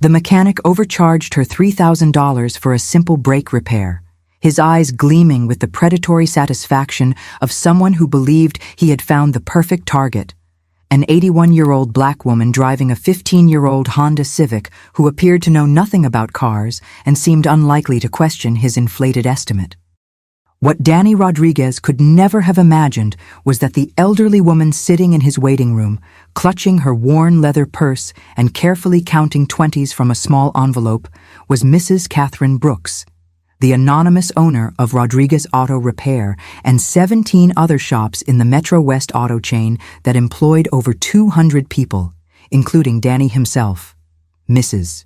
The mechanic overcharged her $3,000 for a simple brake repair, his eyes gleaming with the predatory satisfaction of someone who believed he had found the perfect target. An 81-year-old black woman driving a 15-year-old Honda Civic who appeared to know nothing about cars and seemed unlikely to question his inflated estimate. What Danny Rodriguez could never have imagined was that the elderly woman sitting in his waiting room, clutching her worn leather purse and carefully counting 20s from a small envelope, was Mrs. Catherine Brooks, the anonymous owner of Rodriguez Auto Repair and 17 other shops in the Metro West auto chain that employed over 200 people, including Danny himself. Mrs.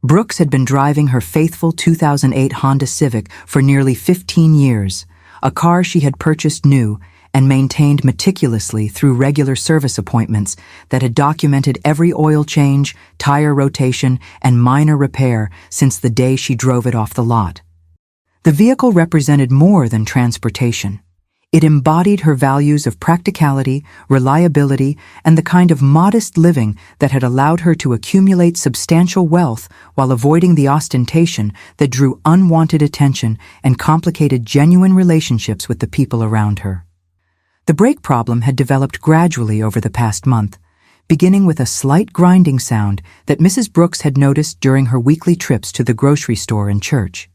Brooks had been driving her faithful 2008 Honda Civic for nearly 15 years, a car she had purchased new and maintained meticulously through regular service appointments that had documented every oil change, tire rotation, and minor repair since the day she drove it off the lot. The vehicle represented more than transportation. It embodied her values of practicality, reliability, and the kind of modest living that had allowed her to accumulate substantial wealth while avoiding the ostentation that drew unwanted attention and complicated genuine relationships with the people around her. The brake problem had developed gradually over the past month, beginning with a slight grinding sound that Mrs. Brooks had noticed during her weekly trips to the grocery store and church.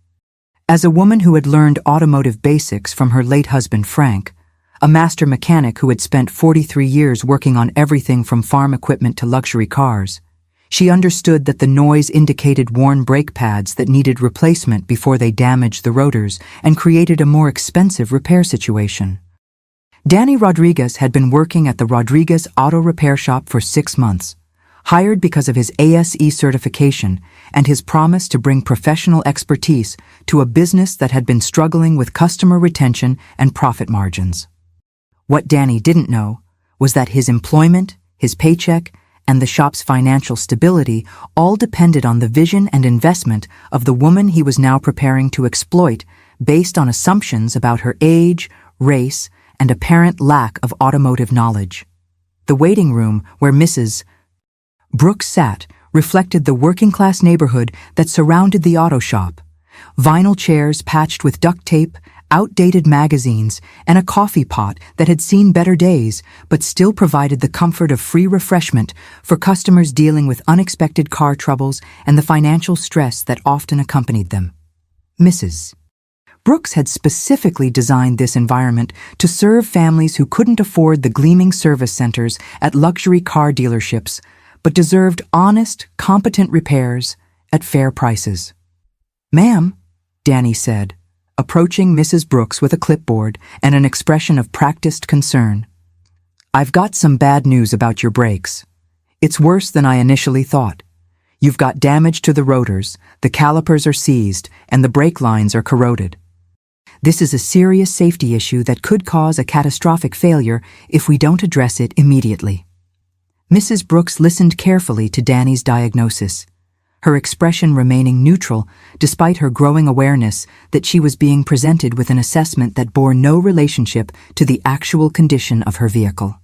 As a woman who had learned automotive basics from her late husband Frank, a master mechanic who had spent 43 years working on everything from farm equipment to luxury cars, she understood that the noise indicated worn brake pads that needed replacement before they damaged the rotors and created a more expensive repair situation. Danny Rodriguez had been working at the Rodriguez Auto Repair Shop for 6 months, hired because of his ASE certification and his promise to bring professional expertise to a business that had been struggling with customer retention and profit margins. What Danny didn't know was that his employment, his paycheck, and the shop's financial stability all depended on the vision and investment of the woman he was now preparing to exploit based on assumptions about her age, race, and apparent lack of automotive knowledge. The waiting room where Mrs. Brooks sat reflected the working-class neighborhood that surrounded the auto shop. Vinyl chairs patched with duct tape, outdated magazines, and a coffee pot that had seen better days but still provided the comfort of free refreshment for customers dealing with unexpected car troubles and the financial stress that often accompanied them. Mrs. Brooks had specifically designed this environment to serve families who couldn't afford the gleaming service centers at luxury car dealerships, but deserved honest, competent repairs at fair prices. "Ma'am," Danny said, approaching Mrs. Brooks with a clipboard and an expression of practiced concern. "I've got some bad news about your brakes. It's worse than I initially thought. You've got damage to the rotors, the calipers are seized, and the brake lines are corroded. This is a serious safety issue that could cause a catastrophic failure if we don't address it immediately." Mrs. Brooks listened carefully to Danny's diagnosis, her expression remaining neutral despite her growing awareness that she was being presented with an assessment that bore no relationship to the actual condition of her vehicle.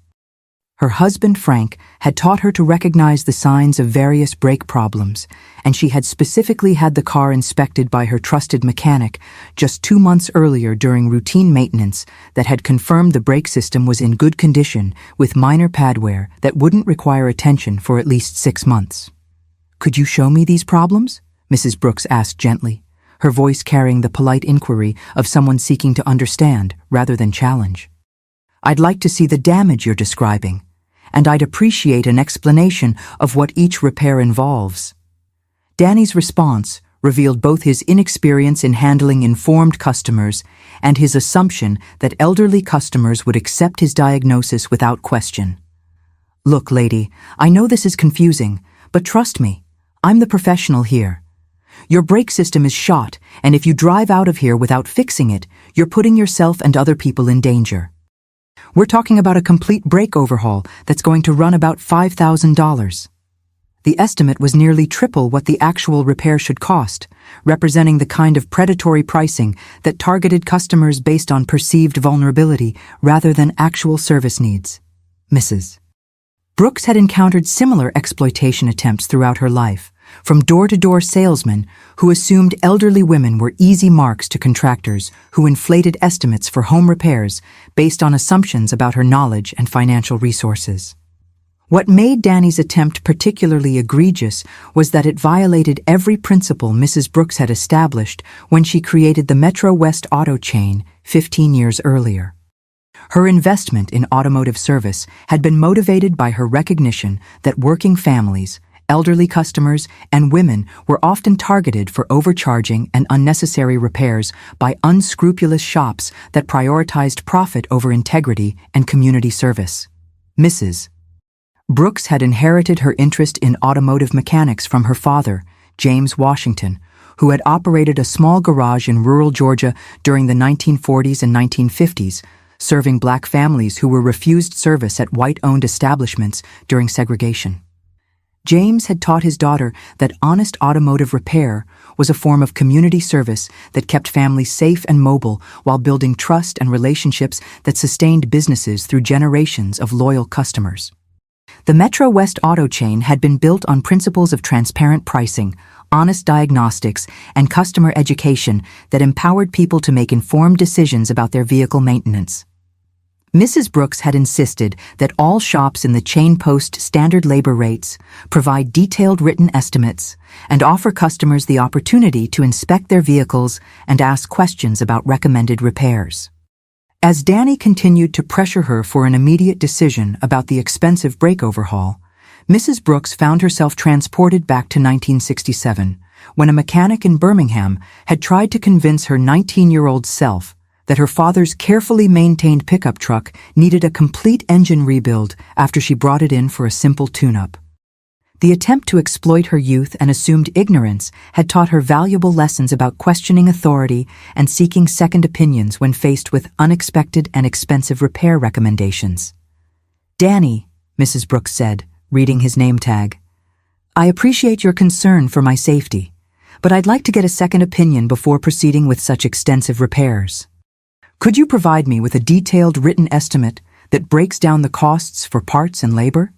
Her husband Frank had taught her to recognize the signs of various brake problems, and she had specifically had the car inspected by her trusted mechanic just 2 months earlier during routine maintenance that had confirmed the brake system was in good condition with minor pad wear that wouldn't require attention for at least 6 months. "Could you show me these problems?" Mrs. Brooks asked gently, her voice carrying the polite inquiry of someone seeking to understand rather than challenge. "I'd like to see the damage you're describing, and I'd appreciate an explanation of what each repair involves." Danny's response revealed both his inexperience in handling informed customers and his assumption that elderly customers would accept his diagnosis without question. "Look, lady, I know this is confusing, but trust me, I'm the professional here. Your brake system is shot, and if you drive out of here without fixing it, you're putting yourself and other people in danger. We're talking about a complete brake overhaul that's going to run about $5,000. The estimate was nearly triple what the actual repair should cost, representing the kind of predatory pricing that targeted customers based on perceived vulnerability rather than actual service needs. Mrs. Brooks had encountered similar exploitation attempts throughout her life, from door-to-door salesmen who assumed elderly women were easy marks to contractors who inflated estimates for home repairs based on assumptions about her knowledge and financial resources. What made Danny's attempt particularly egregious was that it violated every principle Mrs. Brooks had established when she created the Metro West auto chain 15 years earlier. Her investment in automotive service had been motivated by her recognition that working families, elderly customers, and women were often targeted for overcharging and unnecessary repairs by unscrupulous shops that prioritized profit over integrity and community service. Mrs. Brooks had inherited her interest in automotive mechanics from her father, James Washington, who had operated a small garage in rural Georgia during the 1940s and 1950s, serving black families who were refused service at white-owned establishments during segregation. James had taught his daughter that honest automotive repair was a form of community service that kept families safe and mobile while building trust and relationships that sustained businesses through generations of loyal customers. The Metro West auto chain had been built on principles of transparent pricing, honest diagnostics, and customer education that empowered people to make informed decisions about their vehicle maintenance. Mrs. Brooks had insisted that all shops in the chain post standard labor rates, provide detailed written estimates, and offer customers the opportunity to inspect their vehicles and ask questions about recommended repairs. As Danny continued to pressure her for an immediate decision about the expensive brake overhaul, Mrs. Brooks found herself transported back to 1967, when a mechanic in Birmingham had tried to convince her 19-year-old self that her father's carefully maintained pickup truck needed a complete engine rebuild after she brought it in for a simple tune-up. The attempt to exploit her youth and assumed ignorance had taught her valuable lessons about questioning authority and seeking second opinions when faced with unexpected and expensive repair recommendations. "Danny," Mrs. Brooks said, reading his name tag, "I appreciate your concern for my safety, but I'd like to get a second opinion before proceeding with such extensive repairs. Could you provide me with a detailed written estimate that breaks down the costs for parts and labor?"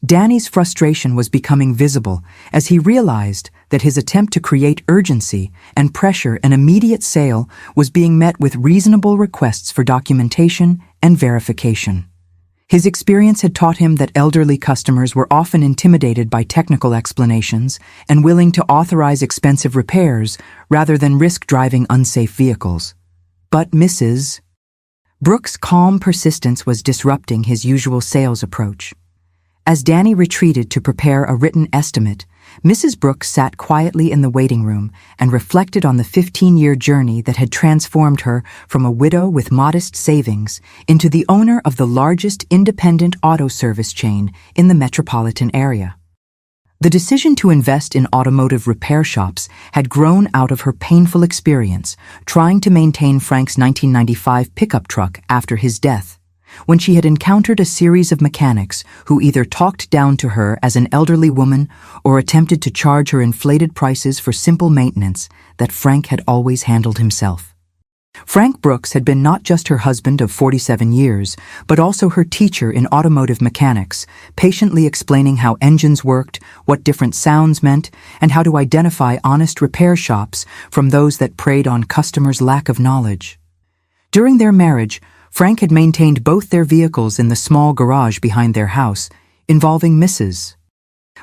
Danny's frustration was becoming visible as he realized that his attempt to create urgency and pressure an immediate sale was being met with reasonable requests for documentation and verification. His experience had taught him that elderly customers were often intimidated by technical explanations and willing to authorize expensive repairs rather than risk driving unsafe vehicles. But Mrs. Brooks' calm persistence was disrupting his usual sales approach. As Danny retreated to prepare a written estimate, Mrs. Brooks sat quietly in the waiting room and reflected on the 15-year journey that had transformed her from a widow with modest savings into the owner of the largest independent auto service chain in the metropolitan area. The decision to invest in automotive repair shops had grown out of her painful experience trying to maintain Frank's 1995 pickup truck after his death, when she had encountered a series of mechanics who either talked down to her as an elderly woman or attempted to charge her inflated prices for simple maintenance that Frank had always handled himself. Frank Brooks had been not just her husband of 47 years, but also her teacher in automotive mechanics, patiently explaining how engines worked, what different sounds meant, and how to identify honest repair shops from those that preyed on customers' lack of knowledge. During their marriage, Frank had maintained both their vehicles in the small garage behind their house, involving Mrs.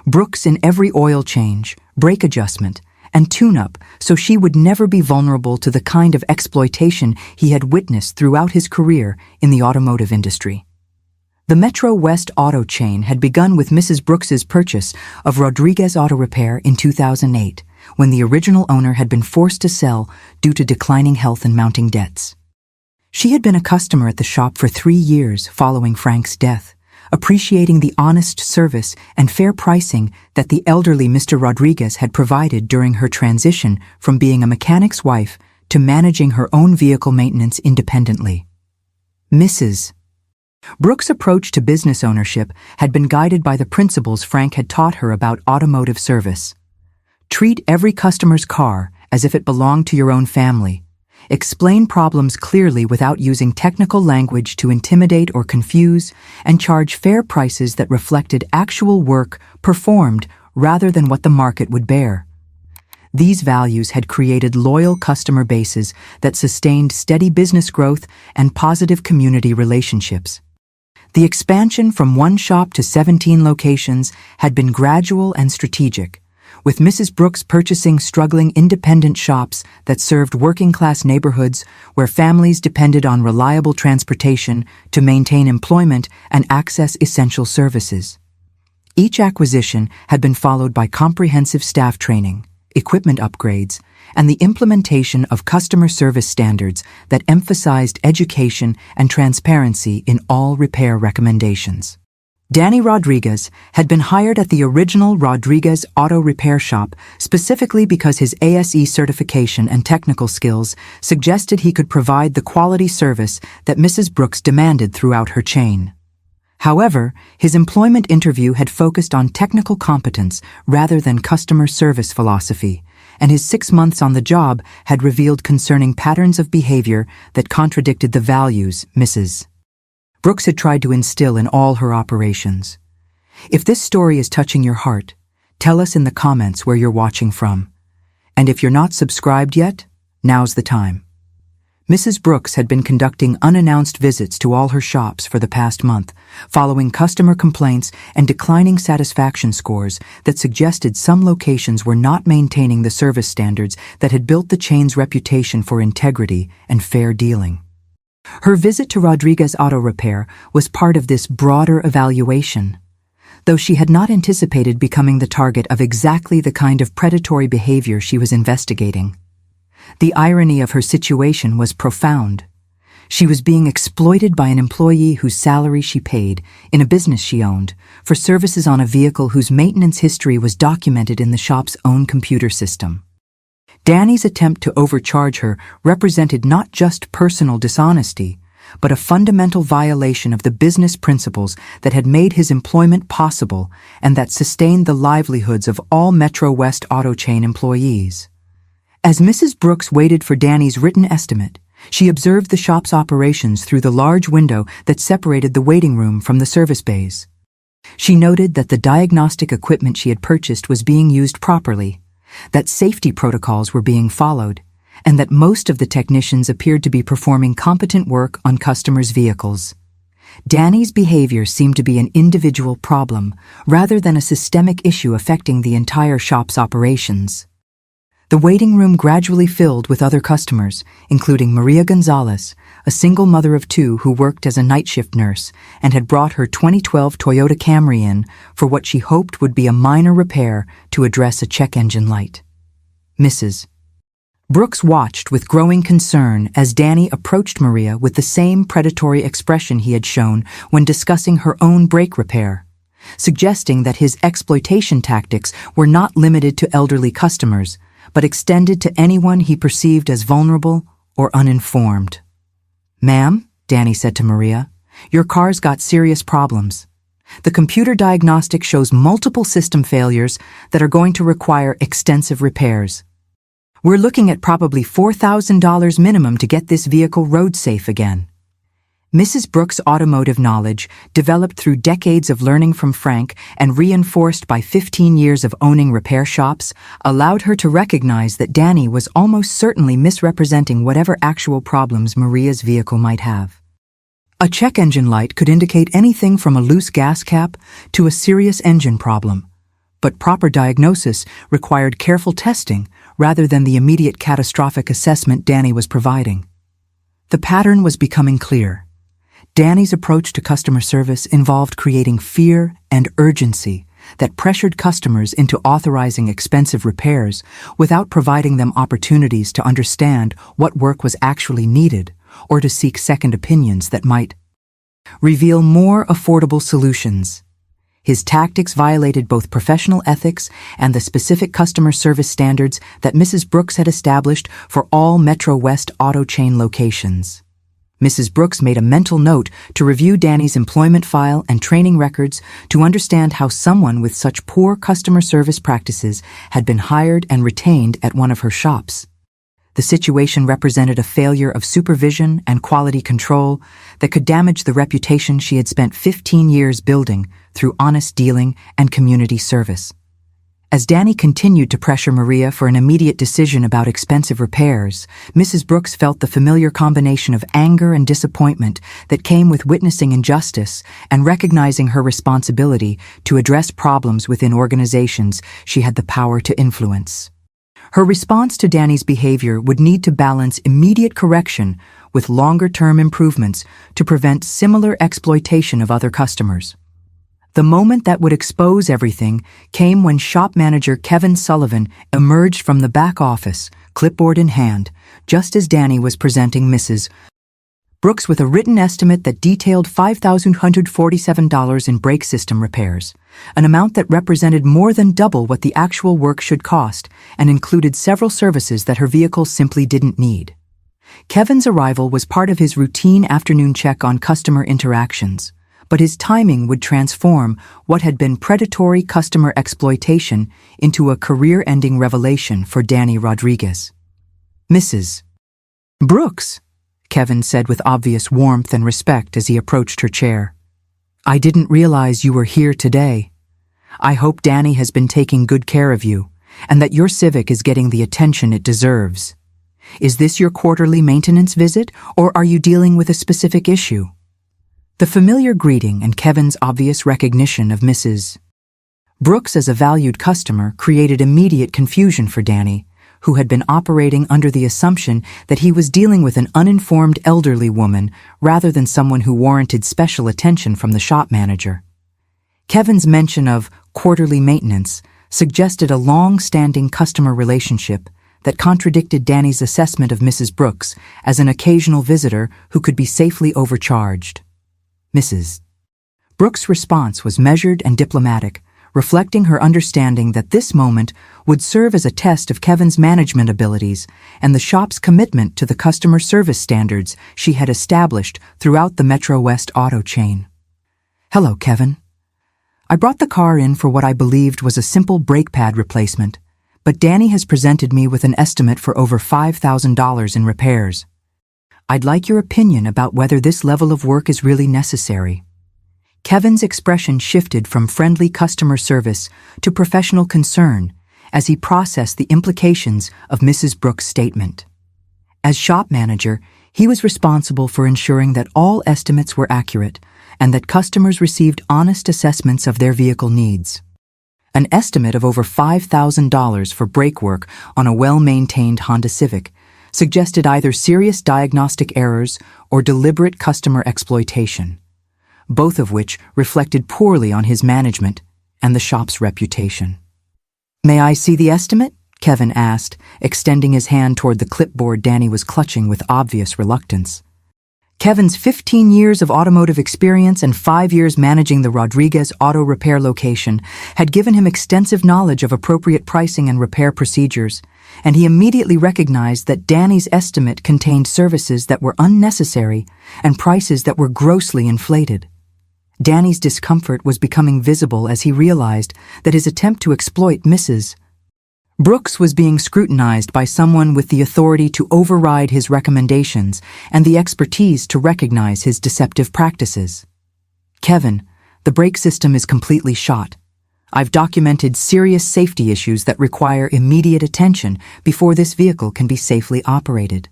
Brooks in every oil change, brake adjustment, and tune-up so she would never be vulnerable to the kind of exploitation he had witnessed throughout his career in the automotive industry. The Metro West auto chain had begun with Mrs. Brooks's purchase of Rodriguez Auto Repair in 2008, when the original owner had been forced to sell due to declining health and mounting debts. She had been a customer at the shop for 3 years following Frank's death, appreciating the honest service and fair pricing that the elderly Mr. Rodriguez had provided during her transition from being a mechanic's wife to managing her own vehicle maintenance independently. Mrs. Brooks' approach to business ownership had been guided by the principles Frank had taught her about automotive service. Treat every customer's car as if it belonged to your own family. Explain problems clearly without using technical language to intimidate or confuse, and charge fair prices that reflected actual work performed rather than what the market would bear. These values had created loyal customer bases that sustained steady business growth and positive community relationships. The expansion from one shop to 17 locations had been gradual and strategic, with Mrs. Brooks purchasing struggling independent shops that served working-class neighborhoods where families depended on reliable transportation to maintain employment and access essential services. Each acquisition had been followed by comprehensive staff training, equipment upgrades, and the implementation of customer service standards that emphasized education and transparency in all repair recommendations. Danny Rodriguez had been hired at the original Rodriguez Auto Repair Shop specifically because his ASE certification and technical skills suggested he could provide the quality service that Mrs. Brooks demanded throughout her chain. However, his employment interview had focused on technical competence rather than customer service philosophy, and his 6 months on the job had revealed concerning patterns of behavior that contradicted the values Mrs. Brooks had tried to instill in all her operations. If this story is touching your heart, tell us in the comments where you're watching from. And if you're not subscribed yet, now's the time. Mrs. Brooks had been conducting unannounced visits to all her shops for the past month, following customer complaints and declining satisfaction scores that suggested some locations were not maintaining the service standards that had built the chain's reputation for integrity and fair dealing. Her visit to Rodriguez Auto Repair was part of this broader evaluation, though she had not anticipated becoming the target of exactly the kind of predatory behavior she was investigating. The irony of her situation was profound. She was being exploited by an employee whose salary she paid, in a business she owned, for services on a vehicle whose maintenance history was documented in the shop's own computer system. Danny's attempt to overcharge her represented not just personal dishonesty, but a fundamental violation of the business principles that had made his employment possible and that sustained the livelihoods of all Metro West Auto Chain employees. As Mrs. Brooks waited for Danny's written estimate, she observed the shop's operations through the large window that separated the waiting room from the service bays. She noted that the diagnostic equipment she had purchased was being used properly, that safety protocols were being followed, and that most of the technicians appeared to be performing competent work on customers' vehicles. Danny's behavior seemed to be an individual problem, rather than a systemic issue affecting the entire shop's operations. The waiting room gradually filled with other customers, including Maria Gonzalez, a single mother of 2 who worked as a night shift nurse and had brought her 2012 Toyota Camry in for what she hoped would be a minor repair to address a check engine light. Mrs. Brooks watched with growing concern as Danny approached Maria with the same predatory expression he had shown when discussing her own brake repair, suggesting that his exploitation tactics were not limited to elderly customers, but extended to anyone he perceived as vulnerable or uninformed. "Ma'am," Danny said to Maria, "your car's got serious problems. The computer diagnostic shows multiple system failures that are going to require extensive repairs. We're looking at probably $4,000 minimum to get this vehicle road safe again." Mrs. Brooks' automotive knowledge, developed through decades of learning from Frank and reinforced by 15 years of owning repair shops, allowed her to recognize that Danny was almost certainly misrepresenting whatever actual problems Maria's vehicle might have. A check engine light could indicate anything from a loose gas cap to a serious engine problem, but proper diagnosis required careful testing rather than the immediate catastrophic assessment Danny was providing. The pattern was becoming clear. Danny's approach to customer service involved creating fear and urgency that pressured customers into authorizing expensive repairs without providing them opportunities to understand what work was actually needed or to seek second opinions that might reveal more affordable solutions. His tactics violated both professional ethics and the specific customer service standards that Mrs. Brooks had established for all Metro West Auto Chain locations. Mrs. Brooks made a mental note to review Danny's employment file and training records to understand how someone with such poor customer service practices had been hired and retained at one of her shops. The situation represented a failure of supervision and quality control that could damage the reputation she had spent 15 years building through honest dealing and community service. As Danny continued to pressure Maria for an immediate decision about expensive repairs, Mrs. Brooks felt the familiar combination of anger and disappointment that came with witnessing injustice and recognizing her responsibility to address problems within organizations she had the power to influence. Her response to Danny's behavior would need to balance immediate correction with longer-term improvements to prevent similar exploitation of other customers. The moment that would expose everything came when shop manager Kevin Sullivan emerged from the back office, clipboard in hand, just as Danny was presenting Mrs. Brooks with a written estimate that detailed $5,147 in brake system repairs, an amount that represented more than double what the actual work should cost and included several services that her vehicle simply didn't need. Kevin's arrival was part of his routine afternoon check on customer interactions, but his timing would transform what had been predatory customer exploitation into a career-ending revelation for Danny Rodriguez. "Mrs. Brooks," Kevin said with obvious warmth and respect as he approached her chair. "I didn't realize you were here today. I hope Danny has been taking good care of you, and that your Civic is getting the attention it deserves. Is this your quarterly maintenance visit, or are you dealing with a specific issue?" The familiar greeting and Kevin's obvious recognition of Mrs. Brooks as a valued customer created immediate confusion for Danny, who had been operating under the assumption that he was dealing with an uninformed elderly woman rather than someone who warranted special attention from the shop manager. Kevin's mention of quarterly maintenance suggested a long-standing customer relationship that contradicted Danny's assessment of Mrs. Brooks as an occasional visitor who could be safely overcharged. Mrs. Brooks' response was measured and diplomatic, reflecting her understanding that this moment would serve as a test of Kevin's management abilities and the shop's commitment to the customer service standards she had established throughout the Metro West auto chain. "Hello, Kevin. I brought the car in for what I believed was a simple brake pad replacement, but Danny has presented me with an estimate for over $5,000 in repairs. I'd like your opinion about whether this level of work is really necessary." Kevin's expression shifted from friendly customer service to professional concern as he processed the implications of Mrs. Brooks' statement. As shop manager, he was responsible for ensuring that all estimates were accurate and that customers received honest assessments of their vehicle needs. An estimate of over $5,000 for brake work on a well-maintained Honda Civic suggested either serious diagnostic errors or deliberate customer exploitation, both of which reflected poorly on his management and the shop's reputation. "May I see the estimate?" Kevin asked, extending his hand toward the clipboard Danny was clutching with obvious reluctance. Kevin's 15 years of automotive experience and 5 years managing the Rodriguez auto repair location had given him extensive knowledge of appropriate pricing and repair procedures, and he immediately recognized that Danny's estimate contained services that were unnecessary and prices that were grossly inflated. Danny's discomfort was becoming visible as he realized that his attempt to exploit Mrs. Brooks was being scrutinized by someone with the authority to override his recommendations and the expertise to recognize his deceptive practices. "Kevin, the brake system is completely shot. I've documented serious safety issues that require immediate attention before this vehicle can be safely operated."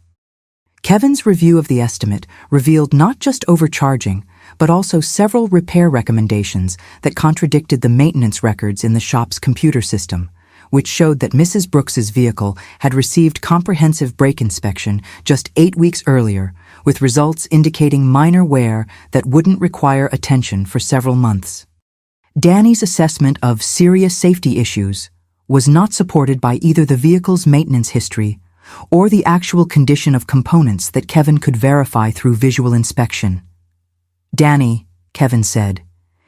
Kevin's review of the estimate revealed not just overcharging, but also several repair recommendations that contradicted the maintenance records in the shop's computer system, which showed that Mrs. Brooks's vehicle had received comprehensive brake inspection just 8 weeks earlier, with results indicating minor wear that wouldn't require attention for several months. Danny's assessment of serious safety issues was not supported by either the vehicle's maintenance history or the actual condition of components that Kevin could verify through visual inspection. "Danny," Kevin said,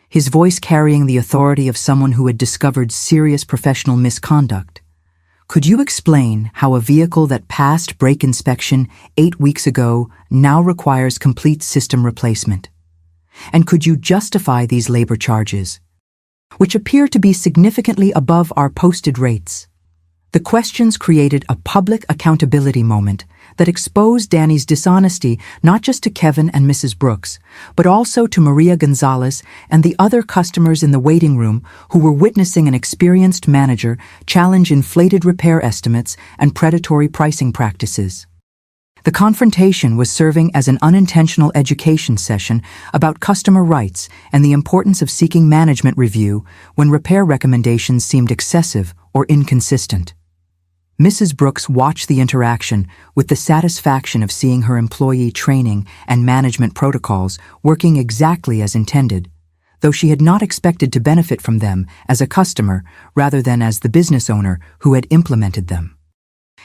his voice carrying the authority of someone who had discovered serious professional misconduct, "could you explain how a vehicle that passed brake inspection 8 weeks ago now requires complete system replacement? And could you justify these labor charges, which appear to be significantly above our posted rates?" The questions created a public accountability moment that exposed Danny's dishonesty not just to Kevin and Mrs. Brooks, but also to Maria Gonzalez and the other customers in the waiting room who were witnessing an experienced manager challenge inflated repair estimates and predatory pricing practices. The confrontation was serving as an unintentional education session about customer rights and the importance of seeking management review when repair recommendations seemed excessive or inconsistent. Mrs. Brooks watched the interaction with the satisfaction of seeing her employee training and management protocols working exactly as intended, though she had not expected to benefit from them as a customer rather than as the business owner who had implemented them.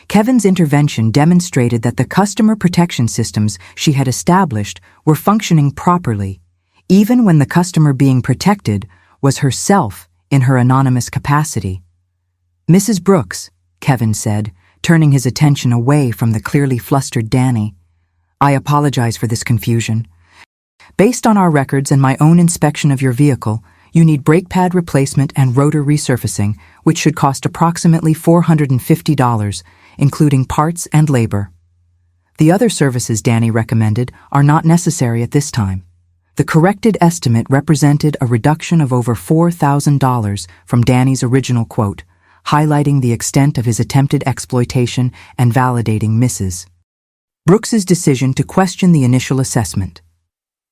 Kevin's intervention demonstrated that the customer protection systems she had established were functioning properly, even when the customer being protected was herself in her anonymous capacity. "Mrs. Brooks," Kevin said, turning his attention away from the clearly flustered Danny, "I apologize for this confusion. Based on our records and my own inspection of your vehicle, you need brake pad replacement and rotor resurfacing, which should cost approximately $450, including parts and labor. The other services Danny recommended are not necessary at this time." The corrected estimate represented a reduction of over $4,000 from Danny's original quote, highlighting the extent of his attempted exploitation and validating Mrs. Brooks's decision to question the initial assessment.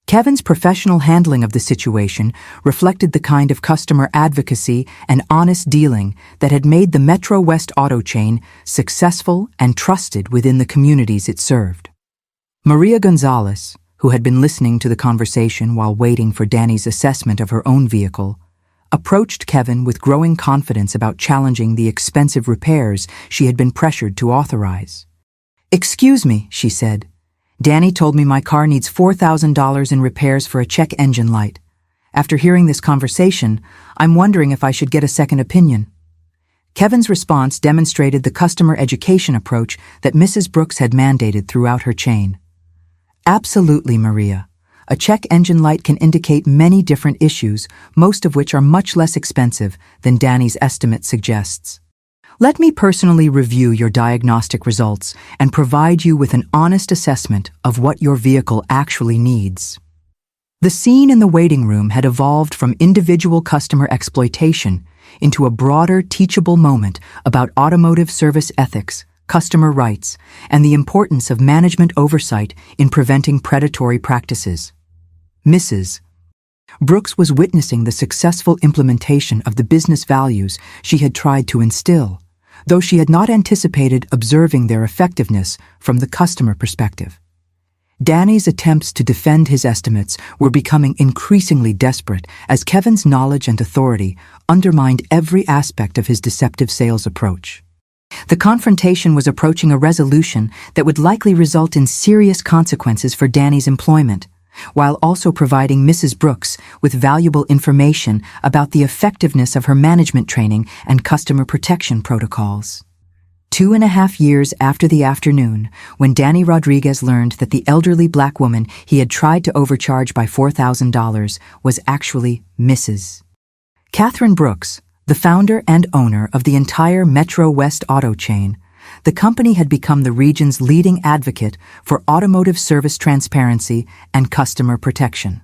Kevin's professional handling of the situation reflected the kind of customer advocacy and honest dealing that had made the Metro West auto chain successful and trusted within the communities it served. Maria Gonzalez, who had been listening to the conversation while waiting for Danny's assessment of her own vehicle, approached Kevin with growing confidence about challenging the expensive repairs she had been pressured to authorize. "Excuse me," she said. "Danny told me my car needs $4,000 in repairs for a check engine light. After hearing this conversation, I'm wondering if I should get a second opinion." Kevin's response demonstrated the customer education approach that Mrs. Brooks had mandated throughout her chain. "Absolutely, Maria. A check engine light can indicate many different issues, most of which are much less expensive than Danny's estimate suggests. Let me personally review your diagnostic results and provide you with an honest assessment of what your vehicle actually needs." The scene in the waiting room had evolved from individual customer exploitation into a broader, teachable moment about automotive service ethics, customer rights, and the importance of management oversight in preventing predatory practices. Mrs. Brooks was witnessing the successful implementation of the business values she had tried to instill, though she had not anticipated observing their effectiveness from the customer perspective. Danny's attempts to defend his estimates were becoming increasingly desperate as Kevin's knowledge and authority undermined every aspect of his deceptive sales approach. The confrontation was approaching a resolution that would likely result in serious consequences for Danny's employment, while also providing Mrs. Brooks with valuable information about the effectiveness of her management training and customer protection protocols. 2.5 years after the afternoon, when Danny Rodriguez learned that the elderly black woman he had tried to overcharge by $4,000 was actually Mrs. Catherine Brooks, the founder and owner of the entire Metro West auto chain, the company had become the region's leading advocate for automotive service transparency and customer protection,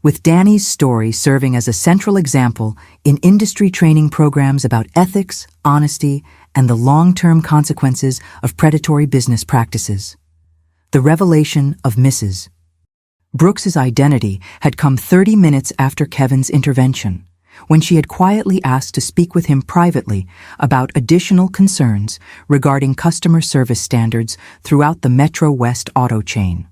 with Danny's story serving as a central example in industry training programs about ethics, honesty, and the long-term consequences of predatory business practices. The revelation of Mrs. Brooks's identity had come 30 minutes after Kevin's intervention, when she had quietly asked to speak with him privately about additional concerns regarding customer service standards throughout the Metro West auto chain.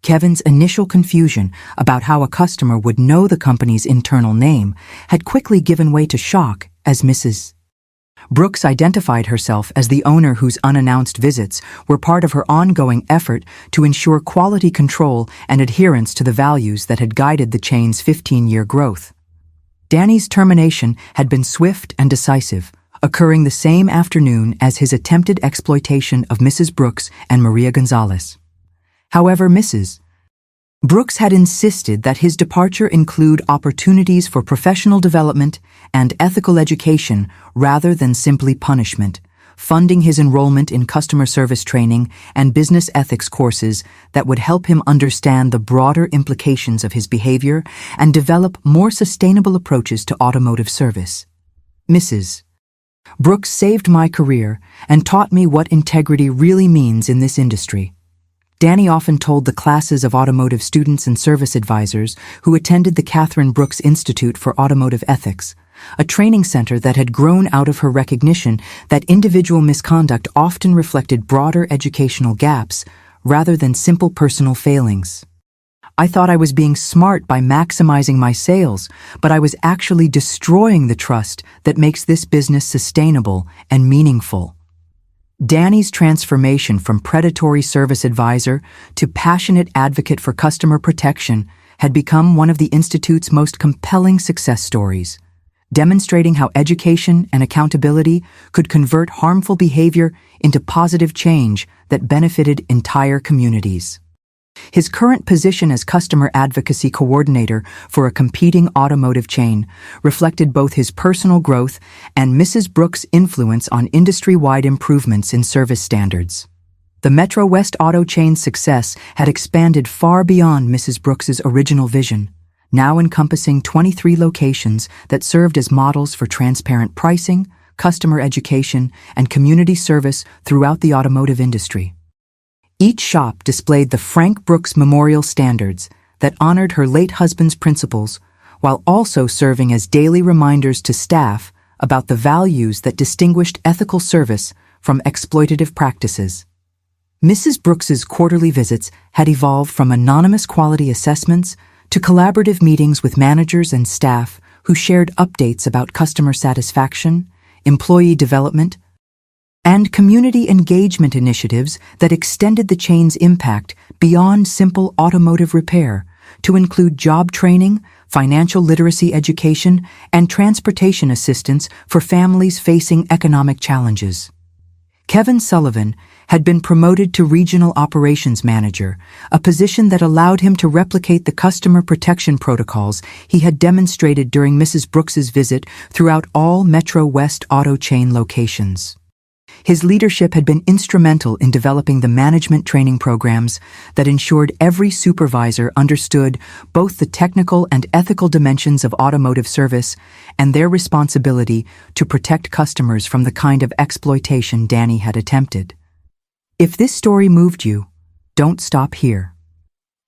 Kevin's initial confusion about how a customer would know the company's internal name had quickly given way to shock as Mrs. Brooks identified herself as the owner whose unannounced visits were part of her ongoing effort to ensure quality control and adherence to the values that had guided the chain's 15-year growth. Danny's termination had been swift and decisive, occurring the same afternoon as his attempted exploitation of Mrs. Brooks and Maria Gonzalez. However, Mrs. Brooks had insisted that his departure include opportunities for professional development and ethical education rather than simply punishment, funding his enrollment in customer service training and business ethics courses that would help him understand the broader implications of his behavior and develop more sustainable approaches to automotive service. Mrs. Brooks saved my career and taught me what integrity really means in this industry. Danny often told the classes of automotive students and service advisors who attended the Catherine Brooks Institute for Automotive Ethics, a training center that had grown out of her recognition that individual misconduct often reflected broader educational gaps rather than simple personal failings. I thought I was being smart by maximizing my sales, but I was actually destroying the trust that makes this business sustainable and meaningful. Danny's transformation from predatory service advisor to passionate advocate for customer protection had become one of the Institute's most compelling success stories, demonstrating how education and accountability could convert harmful behavior into positive change that benefited entire communities. His current position as customer advocacy coordinator for a competing automotive chain reflected both his personal growth and Mrs. Brooks' influence on industry-wide improvements in service standards. The Metro West auto chain's success had expanded far beyond Mrs. Brooks' original vision, now encompassing 23 locations that served as models for transparent pricing, customer education, and community service throughout the automotive industry. Each shop displayed the Frank Brooks Memorial Standards that honored her late husband's principles, while also serving as daily reminders to staff about the values that distinguished ethical service from exploitative practices. Mrs. Brooks's quarterly visits had evolved from anonymous quality assessments to collaborative meetings with managers and staff who shared updates about customer satisfaction, employee development, and community engagement initiatives that extended the chain's impact beyond simple automotive repair to include job training, financial literacy education, and transportation assistance for families facing economic challenges. Kevin Sullivan had been promoted to Regional Operations Manager, a position that allowed him to replicate the customer protection protocols he had demonstrated during Mrs. Brooks's visit throughout all Metro West auto chain locations. His leadership had been instrumental in developing the management training programs that ensured every supervisor understood both the technical and ethical dimensions of automotive service and their responsibility to protect customers from the kind of exploitation Danny had attempted. If this story moved you, don't stop here.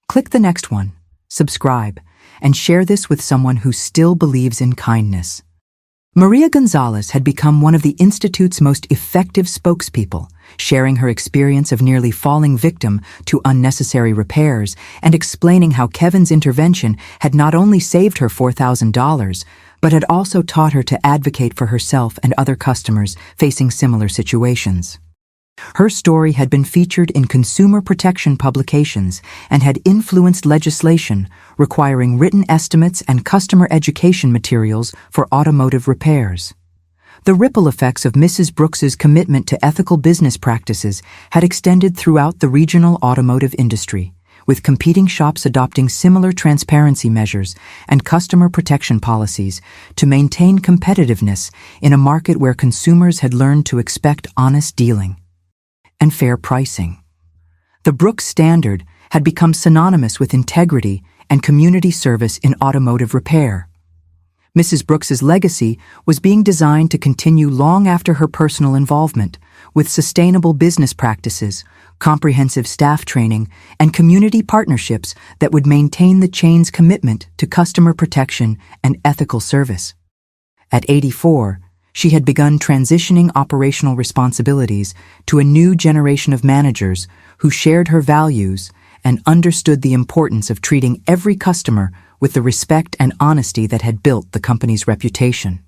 Click the next one, subscribe, and share this with someone who still believes in kindness. Maria Gonzalez had become one of the Institute's most effective spokespeople, sharing her experience of nearly falling victim to unnecessary repairs and explaining how Kevin's intervention had not only saved her $4,000, but had also taught her to advocate for herself and other customers facing similar situations. Her story had been featured in consumer protection publications and had influenced legislation requiring written estimates and customer education materials for automotive repairs. The ripple effects of Mrs. Brooks's commitment to ethical business practices had extended throughout the regional automotive industry, with competing shops adopting similar transparency measures and customer protection policies to maintain competitiveness in a market where consumers had learned to expect honest dealing and fair pricing. The Brooks Standard had become synonymous with integrity and community service in automotive repair. Mrs. Brooks's legacy was being designed to continue long after her personal involvement, with sustainable business practices, comprehensive staff training, and community partnerships that would maintain the chain's commitment to customer protection and ethical service. At 84, she had begun transitioning operational responsibilities to a new generation of managers who shared her values and understood the importance of treating every customer with the respect and honesty that had built the company's reputation.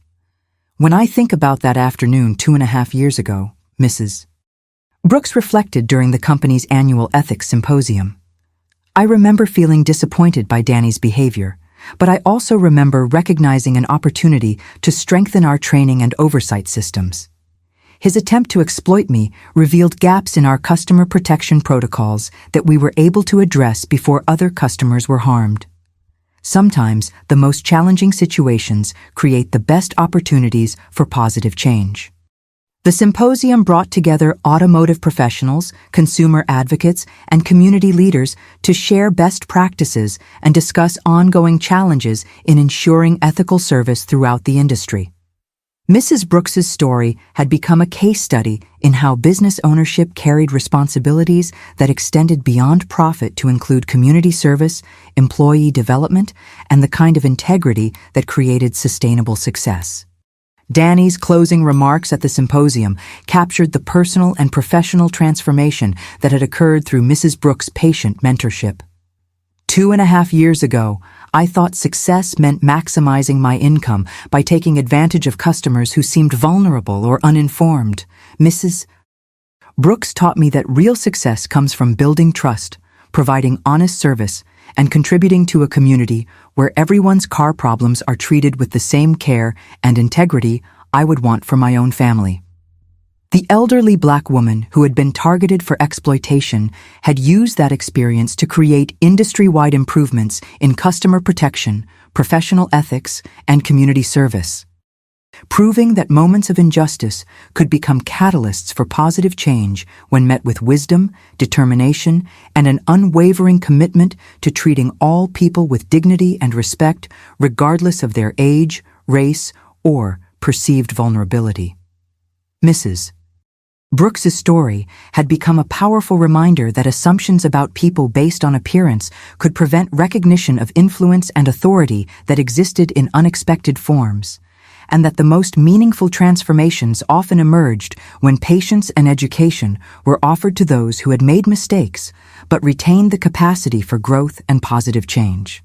When I think about that afternoon 2.5 years ago, Mrs. Brooks reflected during the company's annual ethics symposium. I remember feeling disappointed by Danny's behavior, but I also remember recognizing an opportunity to strengthen our training and oversight systems. His attempt to exploit me revealed gaps in our customer protection protocols that we were able to address before other customers were harmed. Sometimes, the most challenging situations create the best opportunities for positive change. The symposium brought together automotive professionals, consumer advocates, and community leaders to share best practices and discuss ongoing challenges in ensuring ethical service throughout the industry. Mrs. Brooks's story had become a case study in how business ownership carried responsibilities that extended beyond profit to include community service, employee development, and the kind of integrity that created sustainable success. Danny's closing remarks at the symposium captured the personal and professional transformation that had occurred through Mrs. Brooks' patient mentorship. 2.5 years ago, I thought success meant maximizing my income by taking advantage of customers who seemed vulnerable or uninformed. Mrs. Brooks taught me that real success comes from building trust, providing honest service, and contributing to a community where everyone's car problems are treated with the same care and integrity I would want for my own family. The elderly Black woman who had been targeted for exploitation had used that experience to create industry-wide improvements in customer protection, professional ethics, and community service, proving that moments of injustice could become catalysts for positive change when met with wisdom, determination, and an unwavering commitment to treating all people with dignity and respect regardless of their age, race, or perceived vulnerability. Mrs. Brooks's story had become a powerful reminder that assumptions about people based on appearance could prevent recognition of influence and authority that existed in unexpected forms, and that the most meaningful transformations often emerged when patience and education were offered to those who had made mistakes but retained the capacity for growth and positive change.